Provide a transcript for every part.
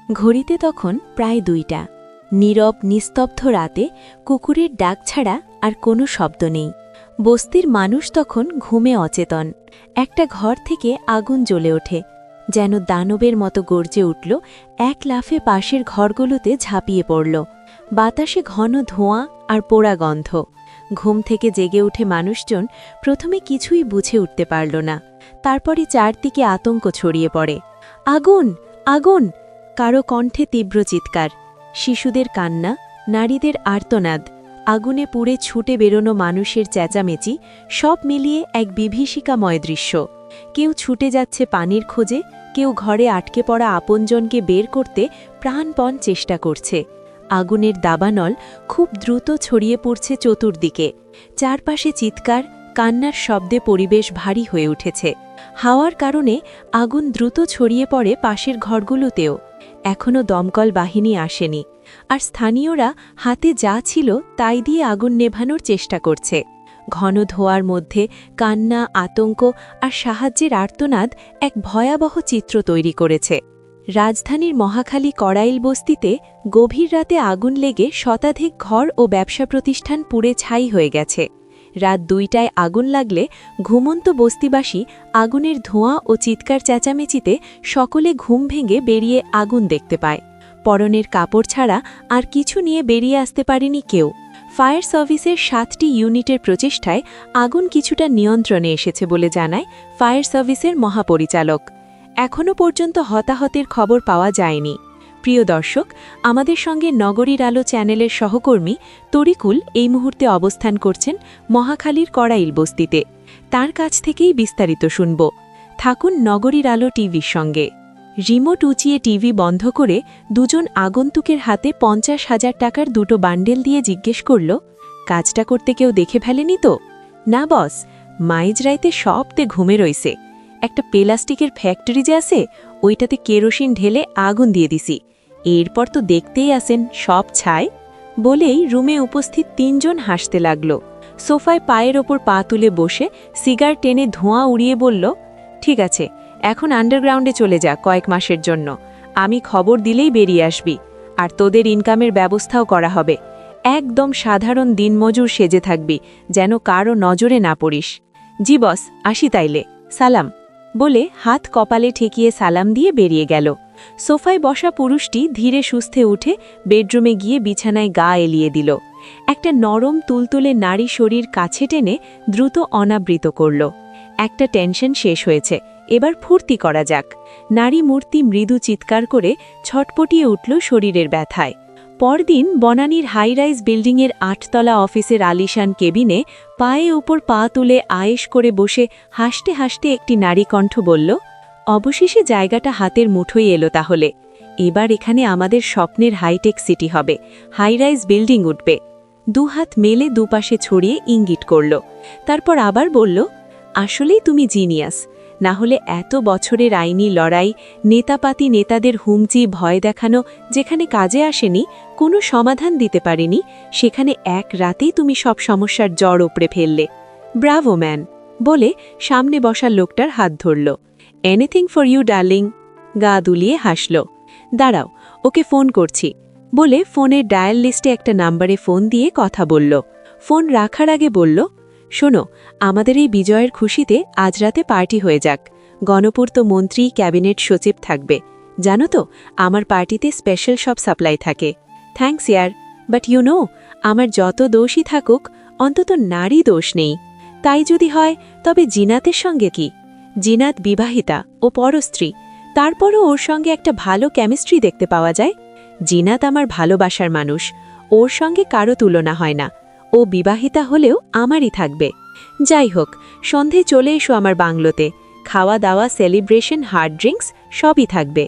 ঘড়িতে তখন প্রায় 2টা। নীরব নিস্তব্ধ রাতে কুকুরের ডাক ছাড়া আর কোনো শব্দ নেই। বস্তির মানুষ তখন ঘুমে অচেতন। একটা ঘর থেকে আগুন জ্বলে ওঠে, যেন দানবের মতো গর্জে উঠল, এক লাফে পাশের ঘরগুলোতে ঝাঁপিয়ে পড়ল। বাতাসে ঘন ধোঁয়া আর পোড়া গন্ধ। ঘুম থেকে জেগে উঠে মানুষজন প্রথমে কিছুই বুঝে উঠতে পারল না। তারপরে চারদিকে আতঙ্ক ছড়িয়ে পড়ে। আগুন, আগুন! কারো কণ্ঠে তীব্র চিৎকার, শিশুদের কান্না, নারীদের আর্তনাদ, আগুনে পুড়ে ছুটে বেরোনো মানুষের চেঁচামেচি, সব মিলিয়ে এক বিভীষিকাময় দৃশ্য। কেউ ছুটে যাচ্ছে পানির খোঁজে, কেউ ঘরে আটকে পড়া আপনজনকে বের করতে প্রাণপণ চেষ্টা করছে। আগুনের দাবানল খুব দ্রুত ছড়িয়ে পড়ছে চতুর্দিকে। চারপাশে চিৎকার, কান্নার শব্দে পরিবেশ ভারী হয়ে উঠেছে। হাওয়ার কারণে আগুন দ্রুত ছড়িয়ে পড়ে পাশের ঘরগুলোতেও। এখনও দমকল বাহিনী আসেনি, আর স্থানীয়রা হাতে যা ছিল তাই দিয়ে আগুন নেভানোর চেষ্টা করছে। ঘন ধোঁয়ার মধ্যে কান্না, আতঙ্ক আর সাহায্যের আর্তনাদ এক ভয়াবহ চিত্র তৈরি করেছে। রাজধানীর মহাখালী কড়াইল বস্তিতে গভীর রাতে আগুন লেগে শতাধিক ঘর ও ব্যবসা প্রতিষ্ঠান পুড়ে ছাই হয়ে গেছে। রাত 2টায় আগুন লাগলে ঘুমন্ত বস্তিবাসী আগুনের ধোঁয়া ও চিৎকার চেঁচামেচিতে সকলে ঘুম ভেঙে বেরিয়ে আগুন দেখতে পায়। পরনের কাপড় ছাড়া আর কিছু নিয়ে বেরিয়ে আসতে পারেনি কেউ। ফায়ার সার্ভিসের 7টি ইউনিটের প্রচেষ্টায় আগুন কিছুটা নিয়ন্ত্রণে এসেছে বলে জানায় ফায়ার সার্ভিসের মহাপরিচালক। এখনও পর্যন্ত হতাহতের খবর পাওয়া যায়নি। প্রিয় দর্শক, আমাদের সঙ্গে নগরীর আলো চ্যানেলের সহকর্মী তরিকুল এই মুহূর্তে অবস্থান করছেন মহাখালীর কড়াইল বস্তিতে। তার কাছ থেকেই বিস্তারিত শুনব। থাকুন নগরীর আলো টিভির সঙ্গে। রিমোট উঁচিয়ে টিভি বন্ধ করে দুজন আগন্তুকের হাতে 50,000 টাকার 2টো বান্ডেল দিয়ে জিজ্ঞেস করল, কাজটা করতে কেউ দেখে ফেলেনি তো? না বস, মাইজরাইতে সবতে ঘুমে রইছে। একটা প্লাস্টিকের ফ্যাক্টরি যে আছে, ওইটাতে কেরোসিন ঢেলে আগুন দিয়ে দিছি। এরপর তো দেখতেই আসেন সব ছাই। বলেই রুমে উপস্থিত 3জন হাসতে লাগল। সোফায় পায়ের ওপর পা তুলে বসে সিগার টেনে ধোঁয়া উড়িয়ে বলল, ঠিক আছে, এখন আন্ডারগ্রাউন্ডে চলে যা কয়েক মাসের জন্য। আমি খবর দিলেই বেরিয়ে আসবি, আর তোদের ইনকামের ব্যবস্থাও করা হবে। একদম সাধারণ দিনমজুর সেজে থাকবি, যেন কারো নজরে না পড়িস। জি বস, আসি তাইলে, সালাম। বলে হাত কপালে ঠেকিয়ে সালাম দিয়ে বেরিয়ে গেল। সোফায় বসা পুরুষটি ধীরে সুস্থে উঠে বেডরুমে গিয়ে বিছানায় গা এলিয়ে দিল। একটা নরম তুলতুলে নারী শরীর কাছে টেনে দ্রুত অনাবৃত করল। একটা টেনশন শেষ হয়েছে, এবার ফুর্তি করা যাক। নারী মূর্তি মৃদু চিৎকার করে ছটপটিয়ে উঠল শরীরের ব্যথায়। পরদিন বনানীর হাইরাইজ বিল্ডিংয়ের 8তলা অফিসের আলিশান কেবিনে পায়ে উপর পা তুলে আয়েশ করে বসে হাসতে হাসতে একটি নারী কণ্ঠ বলল, অবশেষে জায়গাটা হাতের মুঠোই এলো তাহলে। এবার এখানে আমাদের স্বপ্নের হাইটেক সিটি হবে, হাইরাইজ বিল্ডিং উঠবে। দুহাত মেলে দুপাশে ছড়িয়ে ইঙ্গিত করল। তারপর আবার বলল, আসলেই তুমি জিনিয়াস। না হলে এত বছরের আইনি লড়াই, নেতাপাতি নেতাদের হুমকি ভয় দেখানো যেখানে কাজে আসেনি, কোনো সমাধান দিতে পারেনি, সেখানে এক রাতেই তুমি সব সমস্যার জড় উপড়ে ফেললে। Bravo man. বলে সামনে বসা লোকটার হাত ধরল। Anything for you darling. গা দুলিয়ে হাসল। দাঁড়াও, ওকে ফোন করছি। বলে ফোনের ডায়াল লিস্টে একটা নাম্বারে ফোন দিয়ে কথা বলল। ফোন রাখার আগে বলল, শোনো, আমাদের এই বিজয়ের খুশিতে আজ রাতে পার্টি হয়ে যাক। গণপূর্ত মন্ত্রী, ক্যাবিনেট সচিব থাকবে। জানো তো, আমার পার্টিতে স্পেশাল সব সাপ্লাই থাকে। থ্যাঙ্কস ইয়ার, বাট ইউ নো, আমার যত দোষই থাকুক, অন্তত নারী দোষ নেই। তাই যদি হয়, তবে জিনাতের সঙ্গে কি? জিনাত বিবাহিতা ও পরস্ত্রী, তারপরও ওর সঙ্গে একটা ভালো কেমিস্ট্রি দেখতে পাওয়া যায়। জিনাত আমার ভালোবাসার মানুষ, ওর সঙ্গে কারো তুলনা হয় না। ও বিবাহিতা হলেও আমারই থাকবে। যাই হোক, সন্ধে চলে এসো আমার বাংলোতে। খাওয়া দাওয়া, সেলিব্রেশন, হার্ড ড্রিঙ্কস সবই থাকবে।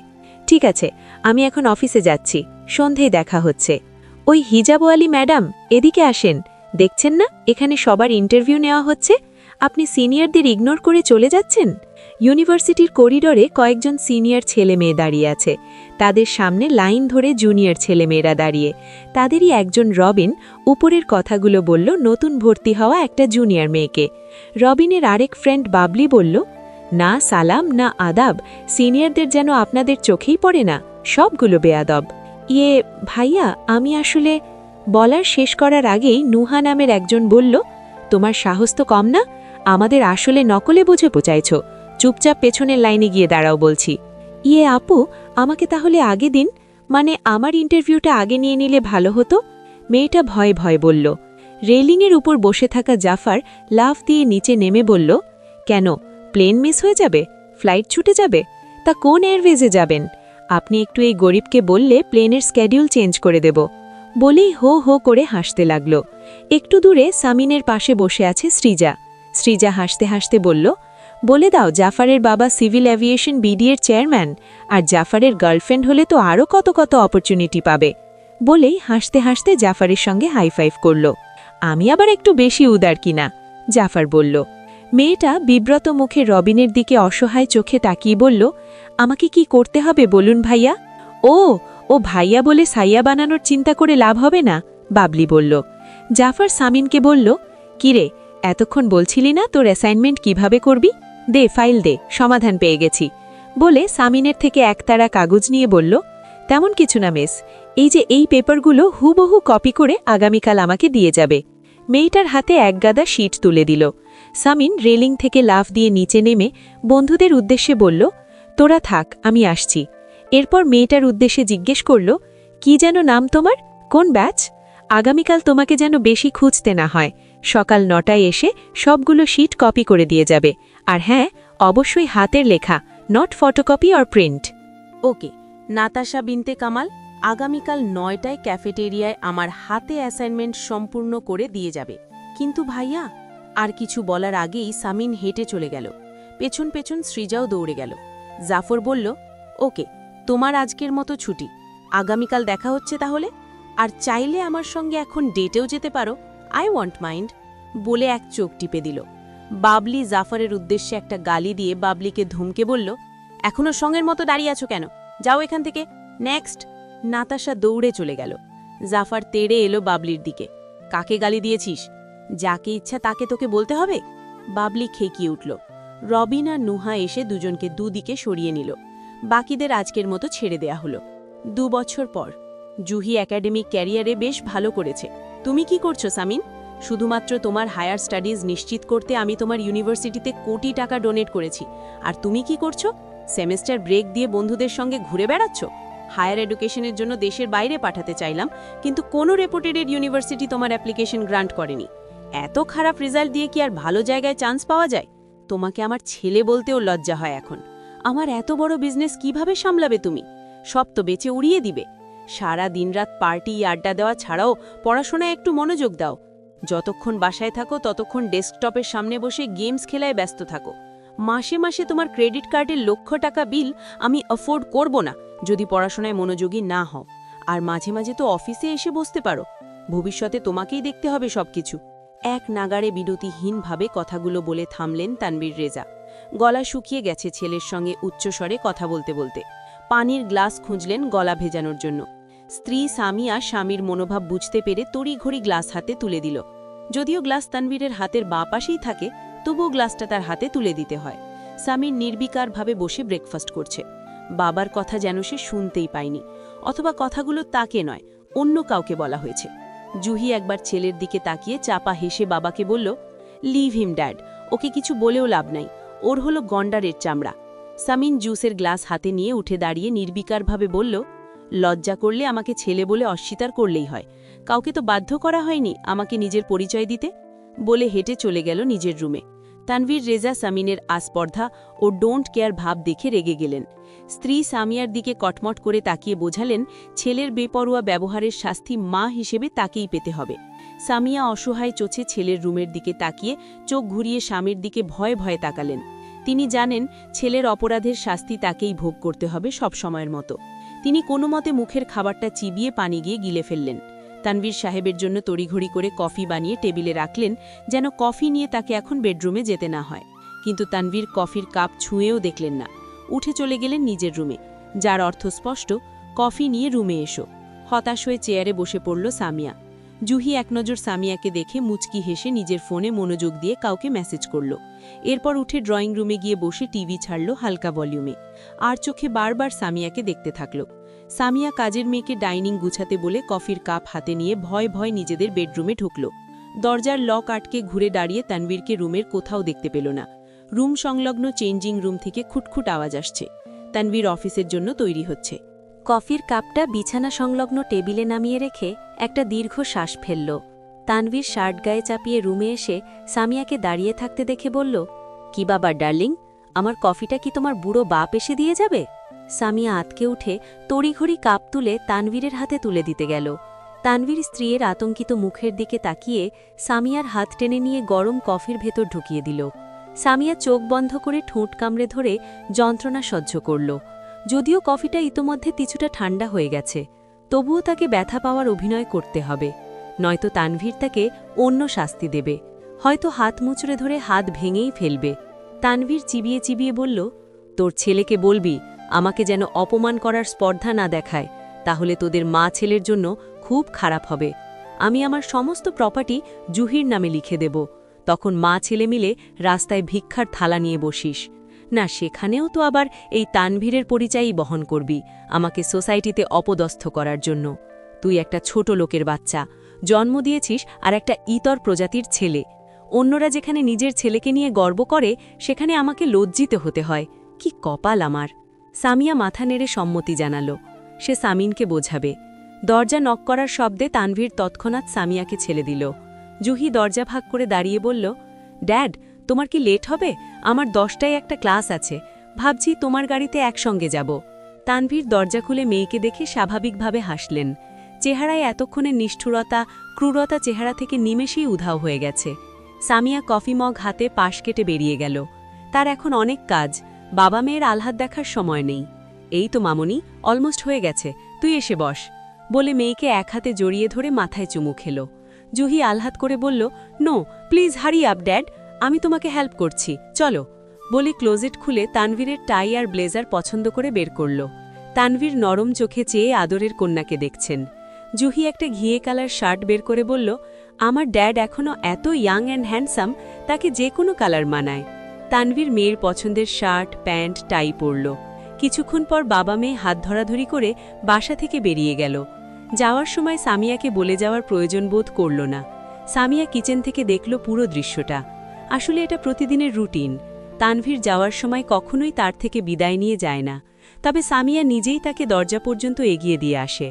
ঠিক আছে, আমি এখন অফিসে যাচ্ছি, সন্ধেয় দেখা হচ্ছে। ওই হিজাবওয়ালি ম্যাডাম, এদিকে আসেন। দেখছেন না এখানে সবার ইন্টারভিউ নেওয়া হচ্ছে? আপনি সিনিয়রদের ইগনোর করে চলে যাচ্ছেন। ইউনিভার্সিটির করিডোরে কয়েকজন সিনিয়র ছেলে মেয়ে দাঁড়িয়ে আছে। তাদের সামনে লাইন ধরে জুনিয়র ছেলেমেয়েরা দাঁড়িয়ে। তাদেরই একজন রবিন উপরের কথাগুলো বলল নতুন ভর্তি হওয়া একটা জুনিয়র মেয়েকে। রবিনের আরেক ফ্রেন্ড বাবলি বলল, না সালাম না আদাব, সিনিয়রদের যেন আপনাদের চোখেই পড়ে না, সবগুলো বেয়াদব। ইয়ে ভাইয়া, আমি আসলে বলার শেষ করার আগেই নুহা নামের একজন বলল, তোমার সাহস তো কম না, আমাদের আসলে নকলে বুঝে পচাইছ, চুপচাপ পেছনের লাইনে গিয়ে দাঁড়াও বলছি। ইয়ে আপু, আমাকে তাহলে আগে দিন, মানে আমার ইন্টারভিউটা আগে নিয়ে নিলে ভালো হতো। মেয়েটা ভয়ে ভয়ে বলল। রেলিংয়ের উপর বসে থাকা জাফর লাফ দিয়ে নিচে নেমে বলল, কেন, প্লেন মিস হয়ে যাবে, ফ্লাইট ছুটে যাবে? তা কোন এয়ারওয়েজে যাবেন? আপনি একটু এই গরিবকে বললে প্লেনের স্ক্যাডিউল চেঞ্জ করে দেব। বলেই হো হো করে হাসতে লাগল। একটু দূরে সামিনের পাশে বসে আছে সৃজা। সৃজা হাসতে হাসতে বলল, বলে দাও জাফরের বাবা সিভিল অ্যাভিয়েশন বিডিএর চেয়ারম্যান, আর জাফরের গার্লফ্রেন্ড হলে তো আরও কত কত অপরচুনিটি পাবে। বলেই হাসতে হাসতে জাফরের সঙ্গে হাইফাইভ করল। আমি আবার একটু বেশি উদার কিনা, জাফর বলল। মেয়েটা বিব্রত মুখে রবিনের দিকে অসহায় চোখে তাকিয়ে বলল, আমাকে কি করতে হবে বলুন ভাইয়া? ও ও ভাইয়া বলে সাইয়া বানানোর চিন্তা করে লাভ হবে না, বাবলি বলল। জাফর সামিনকে বলল, কিরে, এতক্ষণ বলছিলি না তোর অ্যাসাইনমেন্ট কিভাবে করবি? দে ফাইল দে, সমাধান পেয়ে গেছি। বলে সামিনের থেকে একতারা কাগজ নিয়ে বলল, তেমন কিছু না মেস, এই যে এই পেপারগুলো হুবহু কপি করে আগামীকাল আমাকে দিয়ে যাবে। মেয়েটার হাতে এক গাদা শিট তুলে দিল। সামিন রেলিং থেকে লাফ দিয়ে নিচে নেমে বন্ধুদের উদ্দেশ্যে বলল, তোরা থাক, আমি আসছি। এরপর মেয়েটার উদ্দেশ্যে জিজ্ঞেস করল, কি যেন নাম তোমার, কোন ব্যাচ? আগামীকাল তোমাকে যেন বেশি খুঁজতে না হয়, সকাল 9টায় এসে সবগুলো শিট কপি করে দিয়ে যাবে। আর হ্যাঁ, অবশ্যই হাতের লেখা, নট ফটোকপি অর প্রিন্ট। ওকে, নাতাশা বিনতে কামাল, আগামীকাল 9টায় ক্যাফেটেরিয়ায় আমার হাতে অ্যাসাইনমেন্ট সম্পূর্ণ করে দিয়ে যাবে। কিন্তু ভাইয়া, আর কিছু বলার আগেই সামিন হেঁটে চলে গেল। পেছন পেছন সৃজাও দৌড়ে গেল। জাফর বলল, ওকে, তোমার আজকের মতো ছুটি, আগামীকাল দেখা হচ্ছে তাহলে। আর চাইলে আমার সঙ্গে এখন ডেটেও যেতে পারো, আই ওয়ান্ট মাইন্ড। বলে এক চোখ টিপে দিল। বাবলি জাফরের উদ্দেশ্যে একটা গালি দিয়ে বাবলিকে ধুমকে বলল, এখনো সঙ্গের মতো দাঁড়িয়ে আছো কেন, যাও এখান থেকে, নেক্সট। নাতাশা দৌড়ে চলে গেল। জাফর তেড়ে এলো বাবলির দিকে, কাকে গালি দিয়েছিস? যাকে ইচ্ছা তাকে তোকে বলতে হবে? বাবলি খেকিয়ে উঠল। রবিন আর নুহা এসে দুজনকে দুদিকে সরিয়ে নিল। বাকিদের আজকের মতো ছেড়ে দেয়া হলো। 2 বছর পর জুহি একাডেমিক ক্যারিয়ারে বেশ ভালো করেছে। তুমি কি করছো সামিন? শুধুমাত্র তোমার হায়ার স্টাডিজ নিশ্চিত করতে আমি তোমার ইউনিভার্সিটিতে কোটি টাকা ডোনেট করেছি। আর তুমি কি করছো? সেমেস্টার ব্রেক দিয়ে বন্ধুদের সঙ্গে ঘুরে বেড়াচ্ছ। হায়ার এডুকেশনের জন্য দেশের বাইরে পাঠাতে চাইলাম, কিন্তু কোনো রেপুটেড ইউনিভার্সিটি তোমার অ্যাপ্লিকেশন গ্রান্ট করেনি। এত খারাপ রেজাল্ট দিয়ে কি আর ভালো জায়গায় চান্স পাওয়া যায়? তোমাকে আমার ছেলে বলতেও লজ্জা হয় এখন। আমার এত বড় বিজনেস কিভাবে সামলাবে তুমি? সব তো বেচে উড়িয়ে দিবে। সারা দিনরাত পার্টি আড্ডা দেওয়া ছাড়াও পড়াশোনায় একটু মনোযোগ দাও। যতক্ষণ বাসায় থাকো ততক্ষণ ডেস্কটপের সামনে বসে গেমস খেলায় ব্যস্ত থাকো। মাসে মাসে তোমার ক্রেডিট কার্ডের লক্ষ টাকা বিল আমি অ্যাফোর্ড করব না যদি পড়াশোনায় মনোযোগী না হও। আর মাঝে মাঝে তো অফিসে এসে বসতে পারো। ভবিষ্যতে তোমাকেই দেখতে হবে সবকিছু। এক নাগাড়ে বিরতিহীনভাবে কথাগুলো বলে থামলেন তানভীর রেজা। গলা শুকিয়ে গেছে ছেলের সঙ্গে উচ্চস্বরে কথা বলতে বলতে। পানির গ্লাস খুঁজলেন গলা ভেজানোর জন্য। স্ত্রী সামিয়া স্বামীর মনোভাব বুঝতে পেরে তড়িঘড়ি গ্লাস হাতে তুলে দিল। যদিও গ্লাস তানভীরের হাতের বাঁ পাশেই থাকে, তবুও গ্লাসটা তার হাতে তুলে দিতে হয়। সামির নির্বিকারভাবে বসে ব্রেকফাস্ট করছে। বাবার কথা যেন সে শুনতেই পায়নি, অথবা কথাগুলো তাকে নয়, অন্য কাউকে বলা হয়েছে। জুহি একবার ছেলের দিকে তাকিয়ে চাপা হেসে বাবাকে বলল, লিভ হিম ড্যাড, ওকে কিছু বলেও লাভ নাই, ওর হলো গন্ডারের চামড়া। সামিন জুসের গ্লাস হাতে নিয়ে উঠে দাঁড়িয়ে নির্বিকারভাবে বলল, লজ্জা করলে আমাকে ছেলে বলে অস্বীকার করলেই হয়, কাউকে তো বাধ্য করা হয়নি আমাকে নিজের পরিচয় দিতে। বলে হেঁটে চলে গেল নিজের রুমে। তানভীর রেজা সামিনের আস্পর্ধা ও ডোন্ট কেয়ার ভাব দেখে রেগে গেলেন। স্ত্রী সামিয়ার দিকে কটমট করে তাকিয়ে বোঝালেন, ছেলের বেপরোয়া ব্যবহারের শাস্তি মা হিসেবে তাকেই পেতে হবে। সামিয়া অসহায় চোখে ছেলের রুমের দিকে তাকিয়ে চোখ ঘুরিয়ে স্বামীর দিকে ভয়ে ভয়ে তাকালেন। তিনি জানেন ছেলের অপরাধের শাস্তি তাকেই ভোগ করতে হবে সব সময়ের মতো। তিনি কোনো মতে মুখের খাবারটা চিবিয়ে পানি গিয়ে গিলে ফেললেন। তানভীর সাহেবের জন্য তড়িঘড়ি করে কফি বানিয়ে টেবিলে রাখলেন, যেন কফি নিয়ে তাকে এখন বেডরুমে যেতে না হয়। কিন্তু তানভীর কফির কাপ ছুঁয়েও দেখলেন না। উঠে চলে গেলেন নিজের রুমে, যার অর্থ স্পষ্ট, কফি নিয়ে রুমে এসো। হতাশ হয়ে চেয়ারে বসে পড়ল সামিয়া। জুহি এক নজর সামিয়াকে দেখে মুচকি হেসে নিজের ফোনে মনোযোগ দিয়ে কাউকে মেসেজ করল। এরপর উঠে ড্রয়িং রুমে গিয়ে বসে টিভি ছাড়ল হালকা ভলিউমে। আর চোখে বারবার সামিয়াকে দেখতে থাকল। সামিয়া কাজের মেয়েকে ডাইনিং গুছাতে বলে কফির কাপ হাতে নিয়ে ভয় ভয় নিজেদের বেডরুমে ঢুকল। দরজার লক আটকে ঘুরে দাঁড়িয়ে তানভীরকে রুমের কোথাও দেখতে পেল না। রুম সংলগ্ন চেঞ্জিং রুম থেকে খুটখুট আওয়াজ আসছে। তানভীর অফিসের জন্য তৈরি হচ্ছে। কফির কাপটা বিছানা সংলগ্ন টেবিলে নামিয়ে রেখে একটা দীর্ঘ শ্বাস ফেলল। তানভীর শার্ট গায়ে চাপিয়ে রুমে এসে সামিয়াকে দাঁড়িয়ে থাকতে দেখে বলল, কি বাবা ডার্লিং, আমার কফিটা কি তোমার বুড়ো বাপ এসে দিয়ে যাবে? সামিয়া আতকে উঠে তড়িঘড়ি কাপ তুলে তানভীরের হাতে তুলে দিতে গেল। তানভীর স্ত্রীর আতঙ্কিত মুখের দিকে তাকিয়ে সামিয়ার হাত টেনে নিয়ে গরম কফির ভেতর ঢুকিয়ে দিল। সামিয়া চোখ বন্ধ করে ঠোঁট কামড়ে ধরে যন্ত্রণা সহ্য করল। যদিও কফিটা ইতোমধ্যে কিছুটা ঠান্ডা হয়ে গেছে, তবুও তাকে ব্যথা পাওয়ার অভিনয় করতে হবে, নয়তো তানভীর তাকে অন্য শাস্তি দেবে, হয়তো হাত মুচড়ে ধরে হাত ভেঙেই ফেলবে। তানভীর চিবিয়ে চিবিয়ে বলল, তোর ছেলেকে বলবি আমাকে যেন অপমান করার স্পর্ধা না দেখায়, তাহলে তোদের মা ছেলের জন্য খুব খারাপ হবে। আমি আমার সমস্ত প্রপার্টি জুহির নামে লিখে দেব, তখন মা ছেলে মিলে রাস্তায় ভিক্ষার থালা নিয়ে বসিস না, সেখানেও তো আবার এই তানভীরের পরিচয়ই বহন করবি আমাকে সোসাইটিতে অপদস্থ করার জন্য। তুই একটা ছোট লোকের বাচ্চা, জন্ম দিয়েছিস আর একটা ইতর প্রজাতির ছেলে। অন্যরা যেখানে নিজের ছেলেকে নিয়ে গর্ব করে সেখানে আমাকে লজ্জিত হতে হয়। কি কপাল আমার। সামিয়া মাথা নেড়ে সম্মতি জানালো। সে সামিনকে বোঝাবে। দরজা নক করার শব্দে তানভীর তৎক্ষণাৎ সামিয়াকে ছেড়ে দিল। জুহি দরজা ভাগ করে দাঁড়িয়ে বলল, ড্যাড, তোমার কি লেট হবে? আমার 10টায় একটা ক্লাস আছে, ভাবছি তোমার গাড়িতে একসঙ্গে যাব। তানভীর দরজা খুলে মেয়েকে দেখে স্বাভাবিকভাবে হাসলেন। চেহারায় এতক্ষণের নিষ্ঠুরতা, ক্রূরতা চেহারা থেকে নিমেষেই উধাও হয়ে গেছে। সামিয়া কফি মগ হাতে পাশ কেটে বেরিয়ে গেল। তার এখন অনেক কাজ, বাবা মেয়ের আহ্লাদ দেখার সময় নেই। এই তো মামনি, অলমোস্ট হয়ে গেছে, তুই এসে বস, বলে মেয়েকে এক হাতে জড়িয়ে ধরে মাথায় চুমু খেল। জুহি আহ্লাদ করে বলল, no please hurry up dad, আমি তোমাকে হেল্প করছি, চলো, বলে ক্লোজেট খুলে তানভীরের টাই আর ব্লেজার পছন্দ করে বের করল। তানভীর নরম চোখে চেয়ে আদরের কন্যাকে দেখছেন। জুহি একটা ঘিয়ে কালার শার্ট বের করে বলল, আমার ড্যাড এখনও এত ইয়াং অ্যান্ড হ্যান্ডসাম, তাকে যে কোনো কালার মানায়। তানভীর মেয়ের পছন্দের শার্ট, প্যান্ট, টাই পরল। কিছুক্ষণ পর বাবা মেয়ে হাত ধরাধরি করে বাসা থেকে বেরিয়ে গেল। যাওয়ার সময় সামিয়াকে বলে যাওয়ার প্রয়োজন বোধ করল না। সামিয়া কিচেন থেকে দেখল পুরো দৃশ্যটা। আসলে এটা প্রতিদিনের রুটিন। তানভীর যাওয়ার সময় কখনোই তার থেকে বিদায় নিয়ে যায় না, তবে সামিয়া নিজেই তাকে দরজা পর্যন্ত এগিয়ে দিয়ে আসে।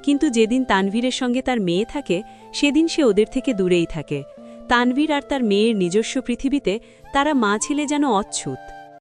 কিন্তু যেদিন তানভীরের সঙ্গে তার মেয়ে থাকে সেদিন সে ওদের থেকে দূরেই থাকে। তানভীর আর তার মেয়ের নিজস্ব পৃথিবীতে তারা মা ছেলে যেন অচ্ছুত।